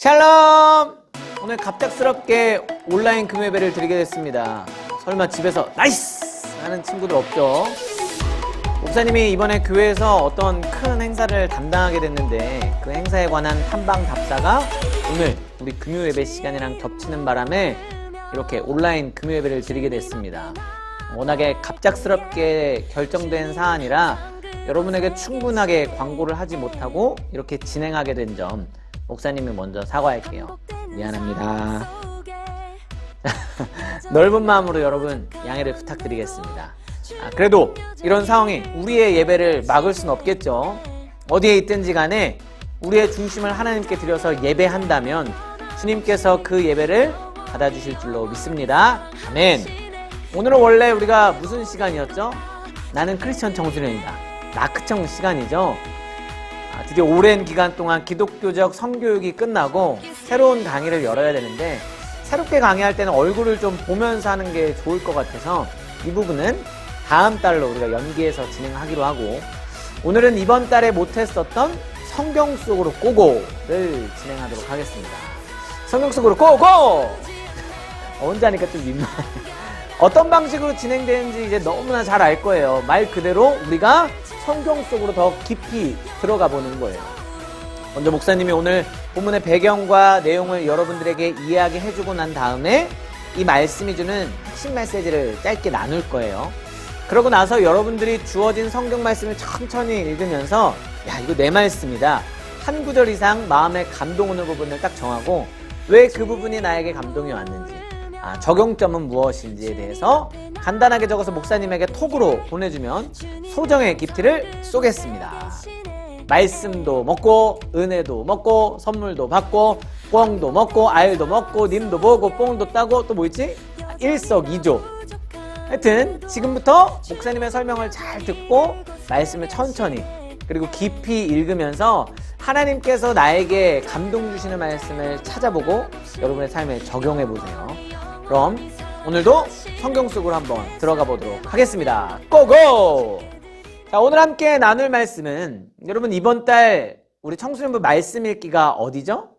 샬롬! 오늘 갑작스럽게 온라인 금요예배를 드리게 됐습니다. 설마 집에서 나이스! 하는 친구들 없죠? 목사님이 이번에 교회에서 어떤 큰 행사를 담당하게 됐는데 그 행사에 관한 탐방 답사가 오늘 우리 금요예배 시간이랑 겹치는 바람에 이렇게 온라인 금요예배를 드리게 됐습니다. 워낙에 갑작스럽게 결정된 사안이라 여러분에게 충분하게 광고를 하지 못하고 이렇게 진행하게 된 점 목사님이 먼저 사과할게요. 미안합니다. 넓은 마음으로 여러분 양해를 부탁드리겠습니다. 그래도 이런 상황이 우리의 예배를 막을 순 없겠죠. 어디에 있든지 간에 우리의 중심을 하나님께 드려서 예배한다면 주님께서 그 예배를 받아주실 줄로 믿습니다. 아멘. 오늘은 원래 우리가 무슨 시간이었죠? 나는 크리스천 청소년이다. 나크청 시간이죠. 드디어 오랜 기간 동안 기독교적 성교육이 끝나고 새로운 강의를 열어야 되는데 새롭게 강의할 때는 얼굴을 좀 보면서 하는 게 좋을 것 같아서 이 부분은 다음 달로 우리가 연기해서 진행하기로 하고 오늘은 이번 달에 못했었던 성경 속으로 고고를 진행하도록 하겠습니다. 성경 속으로 고고! 혼자 하니까 좀 민망해요. 어떤 방식으로 진행되는지 이제 너무나 잘 알 거예요. 말 그대로 우리가 성경 속으로 더 깊이 들어가 보는 거예요. 먼저 목사님이 오늘 본문의 배경과 내용을 여러분들에게 이야기해주고 난 다음에 이 말씀이 주는 핵심 메시지를 짧게 나눌 거예요. 그러고 나서 여러분들이 주어진 성경 말씀을 천천히 읽으면서 야, 이거 내 말씀이다. 한 구절 이상 마음에 감동 오는 부분을 딱 정하고 왜 그 부분이 나에게 감동이 왔는지 적용점은 무엇인지에 대해서 간단하게 적어서 목사님에게 톡으로 보내주면 소정의 기프트를 쏘겠습니다. 말씀도 먹고 은혜도 먹고 선물도 받고 뻥도 먹고 알도 먹고 님도 보고 뽕도 따고 또 뭐 있지? 일석이조. 하여튼 지금부터 목사님의 설명을 잘 듣고 말씀을 천천히 그리고 깊이 읽으면서 하나님께서 나에게 감동 주시는 말씀을 찾아보고 여러분의 삶에 적용해 보세요. 그럼 오늘도 성경 속으로 한번 들어가 보도록 하겠습니다. 고고! 자, 오늘 함께 나눌 말씀은 여러분 이번 달 우리 청소년부 말씀 읽기가 어디죠?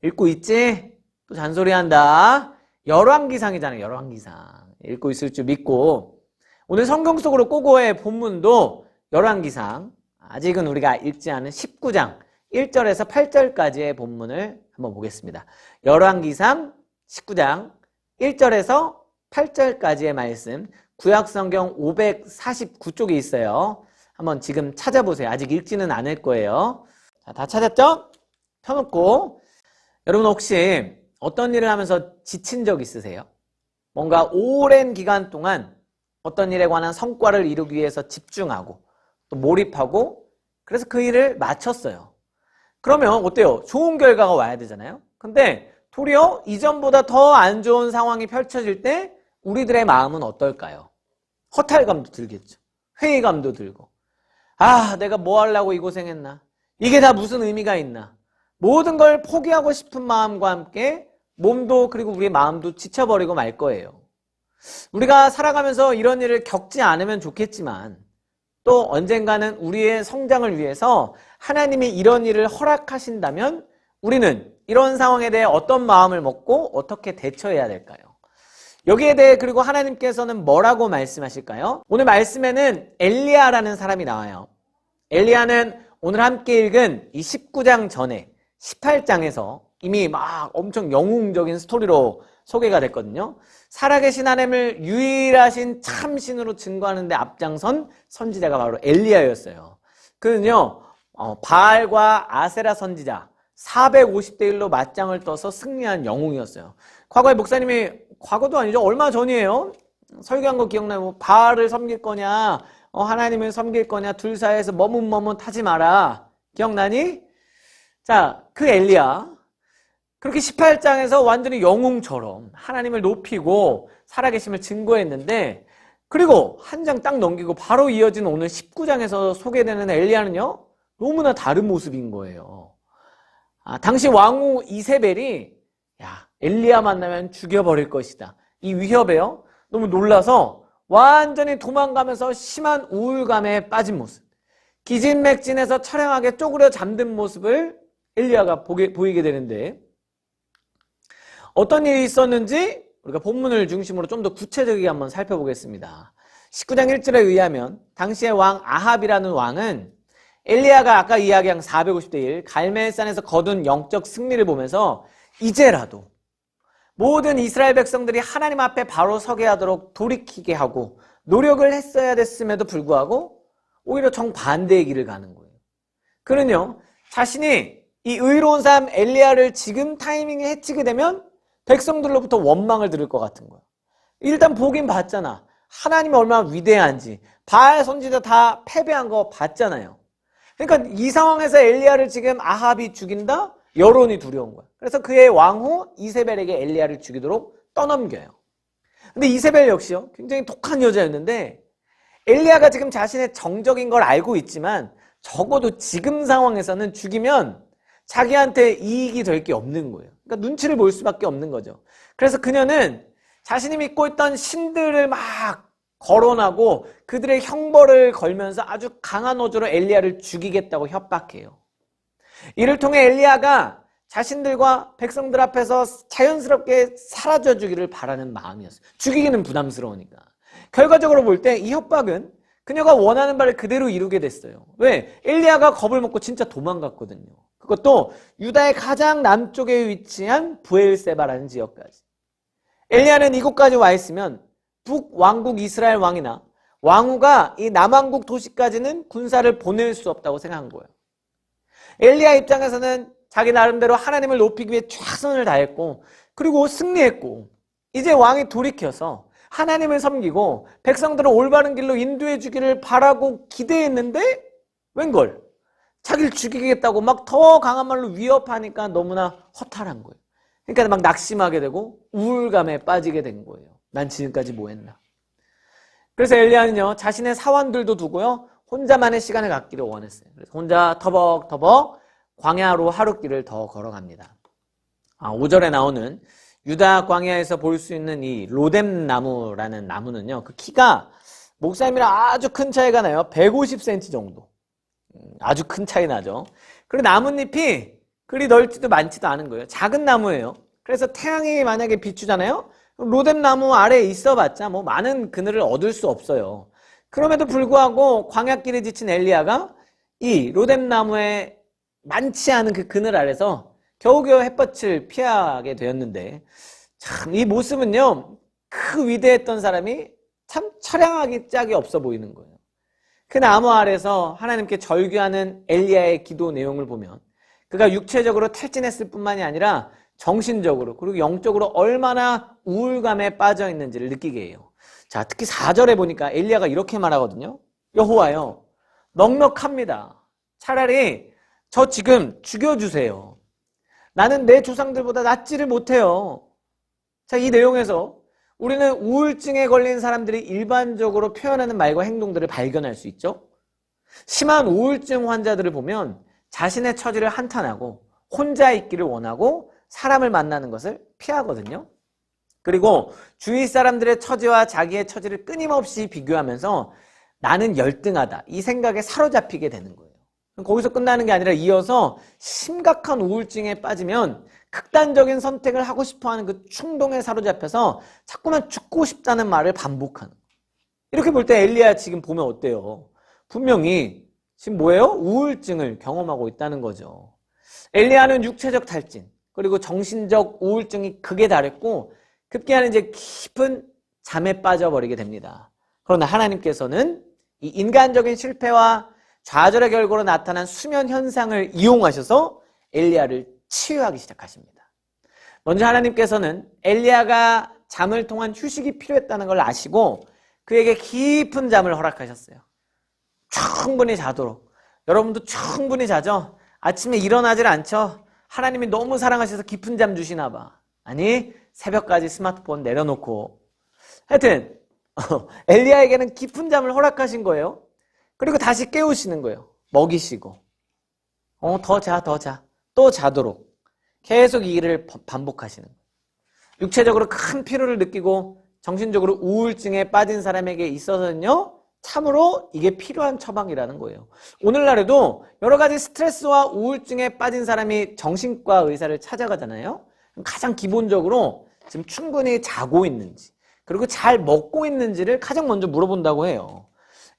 읽고 있지? 또 잔소리한다. 열왕기상이잖아요. 열왕기상. 읽고 있을 줄 믿고 오늘 성경 속으로 고고의 본문도 열왕기상 아직은 우리가 읽지 않은 19장 1절에서 8절까지의 본문을 한번 보겠습니다. 열왕기상 19장 1절에서 8절까지의 말씀 구약성경 549쪽에 있어요. 한번 지금 찾아보세요. 아직 읽지는 않을 거예요. 자, 다 찾았죠? 펴놓고 여러분 혹시 어떤 일을 하면서 지친 적 있으세요? 뭔가 오랜 기간 동안 어떤 일에 관한 성과를 이루기 위해서 집중하고 또 몰입하고 그래서 그 일을 마쳤어요. 그러면 어때요? 좋은 결과가 와야 되잖아요. 근데 도리어 이전보다 더 안 좋은 상황이 펼쳐질 때 우리들의 마음은 어떨까요? 허탈감도 들겠죠. 회의감도 들고 내가 뭐 하려고 이 고생했나? 이게 다 무슨 의미가 있나? 모든 걸 포기하고 싶은 마음과 함께 몸도 그리고 우리의 마음도 지쳐버리고 말 거예요. 우리가 살아가면서 이런 일을 겪지 않으면 좋겠지만 또 언젠가는 우리의 성장을 위해서 하나님이 이런 일을 허락하신다면 우리는 이런 상황에 대해 어떤 마음을 먹고 어떻게 대처해야 될까요? 여기에 대해 그리고 하나님께서는 뭐라고 말씀하실까요? 오늘 말씀에는 엘리야라는 사람이 나와요. 엘리야는 오늘 함께 읽은 이 19장 전에 18장에서 이미 막 엄청 영웅적인 스토리로 소개가 됐거든요. 살아계신 하나님을 유일하신 참신으로 증거하는 데 앞장선 선지자가 바로 엘리야였어요. 그는요 바알과 아세라 선지자 450대 1로 맞짱을 떠서 승리한 영웅이었어요. 과거에 목사님이 과거도 아니죠. 얼마 전이에요. 설교한 거 기억나요? 뭐 바알을 섬길 거냐 하나님을 섬길 거냐 둘 사이에서 머뭇머뭇하지 마라. 기억나니? 자, 그 엘리야 그렇게 18장에서 완전히 영웅처럼 하나님을 높이고 살아계심을 증거했는데 그리고 한 장 딱 넘기고 바로 이어진 오늘 19장에서 소개되는 엘리야는요 너무나 다른 모습인 거예요. 당시 왕후 이세벨이 엘리야 만나면 죽여버릴 것이다. 이 위협에요 너무 놀라서 완전히 도망가면서 심한 우울감에 빠진 모습 기진맥진해서 처량하게 쪼그려 잠든 모습을 엘리야가 보이게 되는데 어떤 일이 있었는지 우리가 본문을 중심으로 좀 더 구체적이게 한번 살펴보겠습니다. 19장 1절에 의하면 당시의 왕 아합이라는 왕은 엘리야가 아까 이야기한 450대 1 갈멜산에서 거둔 영적 승리를 보면서 이제라도 모든 이스라엘 백성들이 하나님 앞에 바로 서게 하도록 돌이키게 하고 노력을 했어야 됐음에도 불구하고 오히려 정반대의 길을 가는 거예요. 그는요, 자신이 이 의로운 사람 엘리야를 지금 타이밍에 해치게 되면 백성들로부터 원망을 들을 것 같은 거예요. 일단 보긴 봤잖아. 하나님이 얼마나 위대한지. 바알 선지자 다 패배한 거 봤잖아요. 그러니까 이 상황에서 엘리야를 지금 아합이 죽인다? 여론이 두려운 거예요. 그래서 그의 왕후 이세벨에게 엘리야를 죽이도록 떠넘겨요. 근데 이세벨 역시요, 굉장히 독한 여자였는데 엘리야가 지금 자신의 정적인 걸 알고 있지만 적어도 지금 상황에서는 죽이면 자기한테 이익이 될 게 없는 거예요. 그러니까 눈치를 볼 수밖에 없는 거죠. 그래서 그녀는 자신이 믿고 있던 신들을 막 거론하고 그들의 형벌을 걸면서 아주 강한 어조로 엘리야를 죽이겠다고 협박해요. 이를 통해 엘리야가 자신들과 백성들 앞에서 자연스럽게 사라져 주기를 바라는 마음이었어요. 죽이기는 부담스러우니까. 결과적으로 볼 때 이 협박은 그녀가 원하는 바를 그대로 이루게 됐어요. 왜? 엘리야가 겁을 먹고 진짜 도망갔거든요. 그것도 유다의 가장 남쪽에 위치한 부엘세바라는 지역까지. 엘리야는 이곳까지 와 있으면 북왕국 이스라엘 왕이나 왕후가 이 남왕국 도시까지는 군사를 보낼 수 없다고 생각한 거예요. 엘리야 입장에서는 자기 나름대로 하나님을 높이기 위해 최선을 다했고 그리고 승리했고 이제 왕이 돌이켜서 하나님을 섬기고 백성들을 올바른 길로 인도해 주기를 바라고 기대했는데 웬걸 자기를 죽이겠다고 막 더 강한 말로 위협하니까 너무나 허탈한 거예요. 그러니까 막 낙심하게 되고 우울감에 빠지게 된 거예요. 난 지금까지 뭐 했나. 그래서 엘리야는요, 자신의 사원들도 두고요, 혼자만의 시간을 갖기를 원했어요. 그래서 혼자 터벅터벅 광야로 하룻길을 더 걸어갑니다. 5절에 나오는 유다 광야에서 볼 수 있는 이 로뎀 나무라는 나무는요, 그 키가 목사님이랑 아주 큰 차이가 나요. 150cm 정도. 아주 큰 차이 나죠. 그리고 나뭇잎이 그리 넓지도 많지도 않은 거예요. 작은 나무예요. 그래서 태양이 만약에 비추잖아요. 로뎀 나무 아래에 있어봤자 뭐 많은 그늘을 얻을 수 없어요. 그럼에도 불구하고 광야길에 지친 엘리야가 이 로뎀 나무에 많지 않은 그 그늘 아래서 겨우겨우 햇볕을 피하게 되었는데 참 이 모습은요, 그 위대했던 사람이 참 처량하기 짝이 없어 보이는 거예요. 그 나무 아래서 하나님께 절규하는 엘리야의 기도 내용을 보면 그가 육체적으로 탈진했을 뿐만이 아니라 정신적으로 그리고 영적으로 얼마나 우울감에 빠져 있는지를 느끼게 해요. 자, 특히 4절에 보니까 엘리야가 이렇게 말하거든요. 여호와여, 넉넉합니다. 차라리 저 지금 죽여주세요. 나는 내 조상들보다 낫지를 못해요. 자, 이 내용에서 우리는 우울증에 걸린 사람들이 일반적으로 표현하는 말과 행동들을 발견할 수 있죠. 심한 우울증 환자들을 보면 자신의 처지를 한탄하고 혼자 있기를 원하고 사람을 만나는 것을 피하거든요. 그리고 주위 사람들의 처지와 자기의 처지를 끊임없이 비교하면서 나는 열등하다, 이 생각에 사로잡히게 되는 거예요. 거기서 끝나는 게 아니라 이어서 심각한 우울증에 빠지면 극단적인 선택을 하고 싶어하는 그 충동에 사로잡혀서 자꾸만 죽고 싶다는 말을 반복하는 거예요. 이렇게 볼 때 엘리야 지금 보면 어때요? 분명히 지금 뭐예요? 우울증을 경험하고 있다는 거죠. 엘리야는 육체적 탈진 그리고 정신적 우울증이 극에 달했고 급기야는 이제 깊은 잠에 빠져버리게 됩니다. 그러나 하나님께서는 이 인간적인 실패와 좌절의 결과로 나타난 수면 현상을 이용하셔서 엘리야를 치유하기 시작하십니다. 먼저 하나님께서는 엘리야가 잠을 통한 휴식이 필요했다는 걸 아시고 그에게 깊은 잠을 허락하셨어요. 충분히 자도록. 여러분도 충분히 자죠? 아침에 일어나질 않죠? 하나님이 너무 사랑하셔서 깊은 잠 주시나 봐. 아니, 새벽까지 스마트폰 내려놓고. 하여튼 엘리야에게는 깊은 잠을 허락하신 거예요. 그리고 다시 깨우시는 거예요. 먹이시고. 더 자, 더 자. 또 자도록. 계속 이 일을 반복하시는 거예요. 육체적으로 큰 피로를 느끼고 정신적으로 우울증에 빠진 사람에게 있어서는요, 참으로 이게 필요한 처방이라는 거예요. 오늘날에도 여러 가지 스트레스와 우울증에 빠진 사람이 정신과 의사를 찾아가잖아요. 가장 기본적으로 지금 충분히 자고 있는지, 그리고 잘 먹고 있는지를 가장 먼저 물어본다고 해요.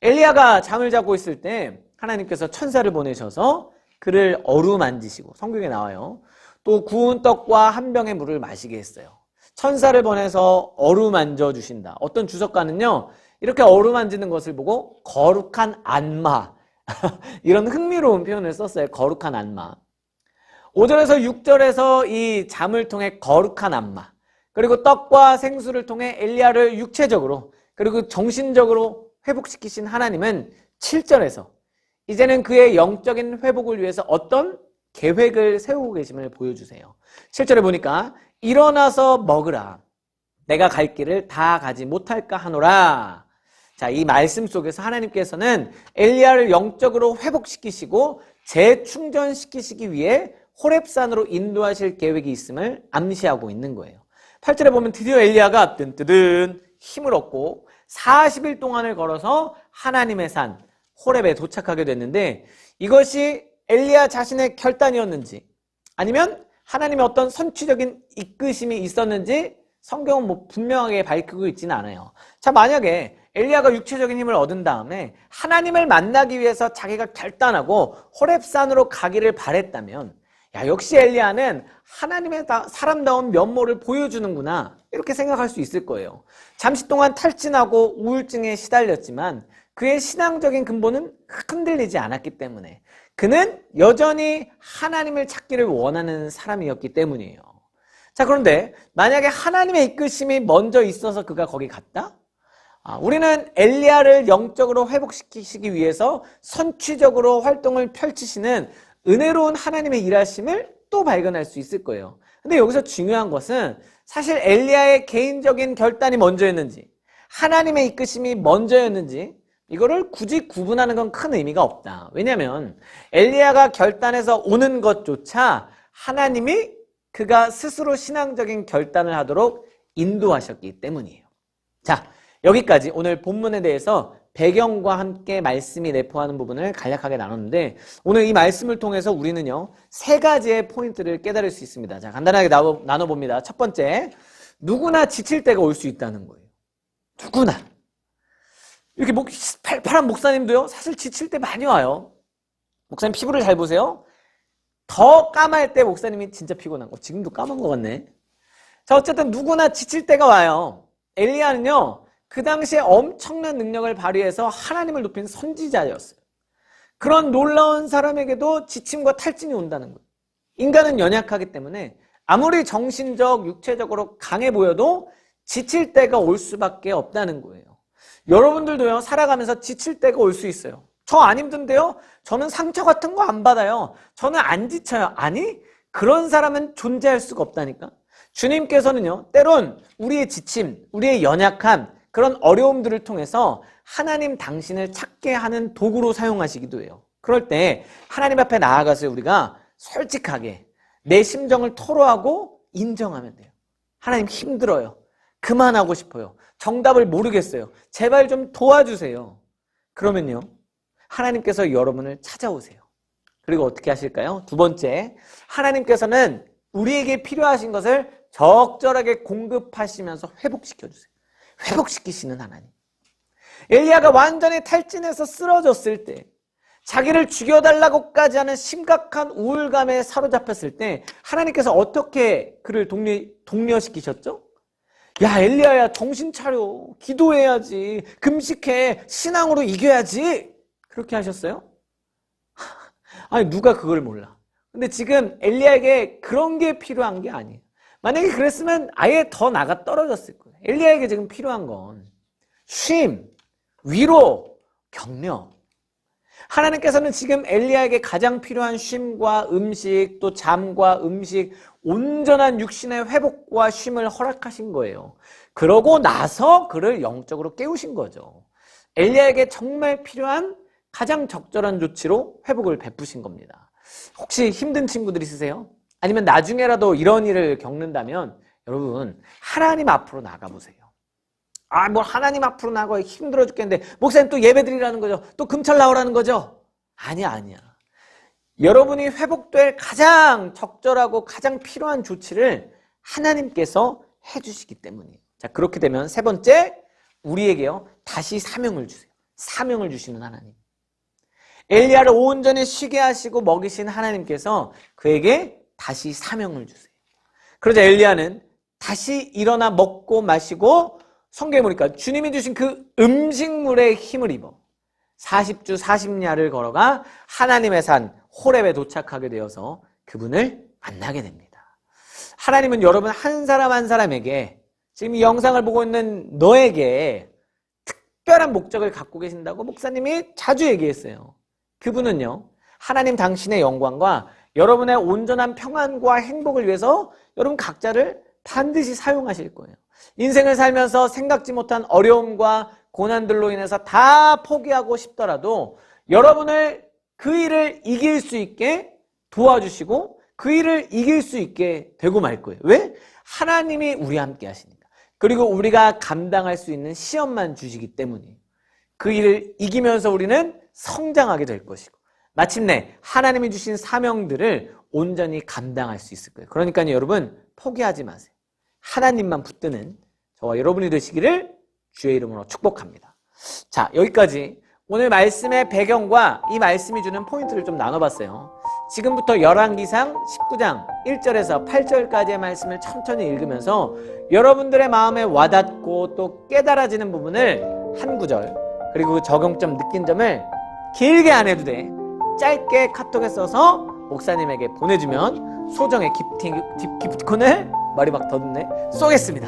엘리야가 잠을 자고 있을 때 하나님께서 천사를 보내셔서 그를 어루만지시고, 성경에 나와요. 또 구운 떡과 한 병의 물을 마시게 했어요. 천사를 보내서 어루만져 주신다. 어떤 주석가는요, 이렇게 어루만지는 것을 보고 거룩한 안마 이런 흥미로운 표현을 썼어요. 거룩한 안마. 5절에서 6절에서 이 잠을 통해 거룩한 안마, 그리고 떡과 생수를 통해 엘리야를 육체적으로 그리고 정신적으로 회복시키신 하나님은 7절에서 이제는 그의 영적인 회복을 위해서 어떤 계획을 세우고 계심을 보여주세요. 7절에 보니까 일어나서 먹으라. 내가 갈 길을 다 가지 못할까 하노라. 자, 이 말씀 속에서 하나님께서는 엘리야를 영적으로 회복시키시고 재충전시키시기 위해 호렙산으로 인도하실 계획이 있음을 암시하고 있는 거예요. 8절에 보면 드디어 엘리야가 뜬뜨든 힘을 얻고 40일 동안을 걸어서 하나님의 산 호렙에 도착하게 됐는데, 이것이 엘리야 자신의 결단이었는지 아니면 하나님의 어떤 선취적인 이끄심이 있었는지 성경은 뭐 분명하게 밝히고 있지는 않아요. 자, 만약에 엘리야가 육체적인 힘을 얻은 다음에 하나님을 만나기 위해서 자기가 결단하고 호렙산으로 가기를 바랬다면, 야, 역시 엘리야는 하나님의 사람다운 면모를 보여주는구나, 이렇게 생각할 수 있을 거예요. 잠시 동안 탈진하고 우울증에 시달렸지만 그의 신앙적인 근본은 흔들리지 않았기 때문에, 그는 여전히 하나님을 찾기를 원하는 사람이었기 때문이에요. 자, 그런데 만약에 하나님의 이끄심이 먼저 있어서 그가 거기 갔다? 우리는 엘리야를 영적으로 회복시키시기 위해서 선취적으로 활동을 펼치시는 은혜로운 하나님의 일하심을 또 발견할 수 있을 거예요. 근데 여기서 중요한 것은 사실 엘리야의 개인적인 결단이 먼저였는지 하나님의 이끄심이 먼저였는지 이거를 굳이 구분하는 건 큰 의미가 없다. 왜냐하면 엘리야가 결단해서 오는 것조차 하나님이 그가 스스로 신앙적인 결단을 하도록 인도하셨기 때문이에요. 자, 여기까지 오늘 본문에 대해서 배경과 함께 말씀이 내포하는 부분을 간략하게 나눴는데, 오늘 이 말씀을 통해서 우리는요 3가지의 포인트를 깨달을 수 있습니다. 자, 간단하게 나눠봅니다. 첫 번째, 누구나 지칠 때가 올 수 있다는 거예요. 누구나. 이렇게 팔팔한 목사님도요 사실 지칠 때 많이 와요. 목사님 피부를 잘 보세요. 더 까말 때 목사님이 진짜 피곤한 거. 지금도 까만 거 같네. 자, 어쨌든 누구나 지칠 때가 와요. 엘리야는요 그 당시에 엄청난 능력을 발휘해서 하나님을 높인 선지자였어요. 그런 놀라운 사람에게도 지침과 탈진이 온다는 거예요. 인간은 연약하기 때문에 아무리 정신적, 육체적으로 강해 보여도 지칠 때가 올 수밖에 없다는 거예요. 여러분들도요 살아가면서 지칠 때가 올 수 있어요. 저 안 힘든데요? 저는 상처 같은 거 안 받아요. 저는 안 지쳐요. 아니, 그런 사람은 존재할 수가 없다니까. 주님께서는요 때론 우리의 지침, 우리의 연약함, 그런 어려움들을 통해서 하나님 당신을 찾게 하는 도구로 사용하시기도 해요. 그럴 때 하나님 앞에 나아가서 우리가 솔직하게 내 심정을 토로하고 인정하면 돼요. 하나님, 힘들어요. 그만하고 싶어요. 정답을 모르겠어요. 제발 좀 도와주세요. 그러면요 하나님께서 여러분을 찾아오세요. 그리고 어떻게 하실까요? 두 번째, 하나님께서는 우리에게 필요하신 것을 적절하게 공급하시면서 회복시켜주세요. 회복시키시는 하나님. 엘리야가 완전히 탈진해서 쓰러졌을 때, 자기를 죽여달라고까지 하는 심각한 우울감에 사로잡혔을 때 하나님께서 어떻게 그를 독려시키셨죠? 야, 엘리야야, 정신 차려. 기도해야지. 금식해. 신앙으로 이겨야지. 그렇게 하셨어요? 아니, 누가 그걸 몰라. 근데 지금 엘리야에게 그런 게 필요한 게 아니에요. 만약에 그랬으면 아예 더 나가 떨어졌을 거예요. 엘리야에게 지금 필요한 건 쉼, 위로, 격려. 하나님께서는 지금 엘리야에게 가장 필요한 쉼과 음식, 또 잠과 음식, 온전한 육신의 회복과 쉼을 허락하신 거예요. 그러고 나서 그를 영적으로 깨우신 거죠. 엘리야에게 정말 필요한 가장 적절한 조치로 회복을 베푸신 겁니다. 혹시 힘든 친구들 있으세요? 아니면 나중에라도 이런 일을 겪는다면 여러분, 하나님 앞으로 나가보세요. 뭘 하나님 앞으로 나가 힘들어 죽겠는데 목사님 또 예배 드리라는 거죠. 또 금철 나오라는 거죠. 아니야. 여러분이 회복될 가장 적절하고 가장 필요한 조치를 하나님께서 해주시기 때문이에요. 자, 그렇게 되면 세 번째, 우리에게요 다시 사명을 주세요. 사명을 주시는 하나님. 엘리야를 온전히 쉬게 하시고 먹이신 하나님께서 그에게 다시 사명을 주세요. 그러자 엘리야는 다시 일어나 먹고 마시고 성경에 보니까 주님이 주신 그 음식물의 힘을 입어 40주 40야를 걸어가 하나님의 산 호렙에 도착하게 되어서 그분을 만나게 됩니다. 하나님은 여러분 한 사람 한 사람에게 지금 이 영상을 보고 있는 너에게 특별한 목적을 갖고 계신다고 목사님이 자주 얘기했어요. 그분은요, 하나님 당신의 영광과 여러분의 온전한 평안과 행복을 위해서 여러분 각자를 반드시 사용하실 거예요. 인생을 살면서 생각지 못한 어려움과 고난들로 인해서 다 포기하고 싶더라도 여러분을 그 일을 이길 수 있게 도와주시고 그 일을 이길 수 있게 되고 말 거예요. 왜? 하나님이 우리와 함께 하시니까. 그리고 우리가 감당할 수 있는 시험만 주시기 때문이에요. 그 일을 이기면서 우리는 성장하게 될 것이고 마침내 하나님이 주신 사명들을 온전히 감당할 수 있을 거예요. 그러니까 여러분 포기하지 마세요. 하나님만 붙드는 저와 여러분이 되시기를 주의 이름으로 축복합니다. 자, 여기까지 오늘 말씀의 배경과 이 말씀이 주는 포인트를 좀 나눠봤어요. 지금부터 열왕기상 19장 1절에서 8절까지의 말씀을 천천히 읽으면서 여러분들의 마음에 와닿고 또 깨달아지는 부분을 한 구절 그리고 적용점 느낀 점을 길게 안 해도 돼. 짧게 카톡에 써서 목사님에게 보내주면 소정의 기프티콘을 머리 막 더듬네 쏘겠습니다.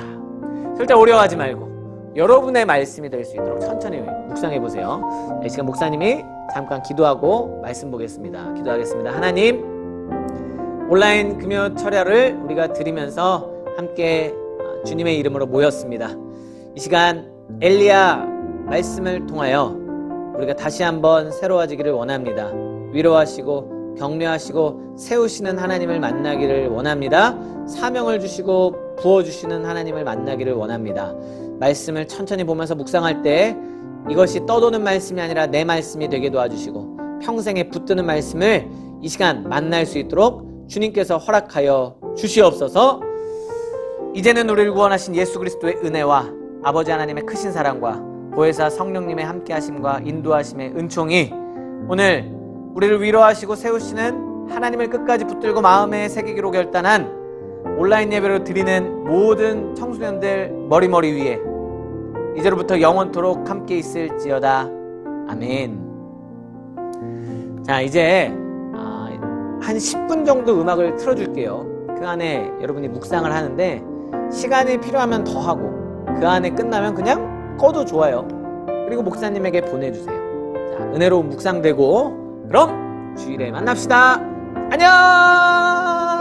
절대 어려워하지 말고 여러분의 말씀이 될 수 있도록 천천히 묵상해 보세요. 이 시간 목사님이 잠깐 기도하고 말씀 보겠습니다. 기도하겠습니다. 하나님, 온라인 금요 철야를 우리가 드리면서 함께 주님의 이름으로 모였습니다. 이 시간 엘리야 말씀을 통하여 우리가 다시 한번 새로워지기를 원합니다. 위로하시고 격려하시고 세우시는 하나님을 만나기를 원합니다. 사명을 주시고 부어주시는 하나님을 만나기를 원합니다. 말씀을 천천히 보면서 묵상할 때 이것이 떠도는 말씀이 아니라 내 말씀이 되게 도와주시고 평생에 붙드는 말씀을 이 시간 만날 수 있도록 주님께서 허락하여 주시옵소서. 이제는 우리를 구원하신 예수 그리스도의 은혜와 아버지 하나님의 크신 사랑과 보혜사 성령님의 함께하심과 인도하심의 은총이 오늘 우리를 위로하시고 세우시는 하나님을 끝까지 붙들고 마음에 새기기로 결단한 온라인 예배로 드리는 모든 청소년들 머리 위에 이제로부터 영원토록 함께 있을지어다. 아멘. 자, 이제 한 10분 정도 음악을 틀어줄게요. 그 안에 여러분이 묵상을 하는데 시간이 필요하면 더 하고 그 안에 끝나면 그냥 꺼도 좋아요. 그리고 목사님에게 보내주세요. 자, 은혜로운 묵상 되고 그럼 주일에 만납시다. 안녕.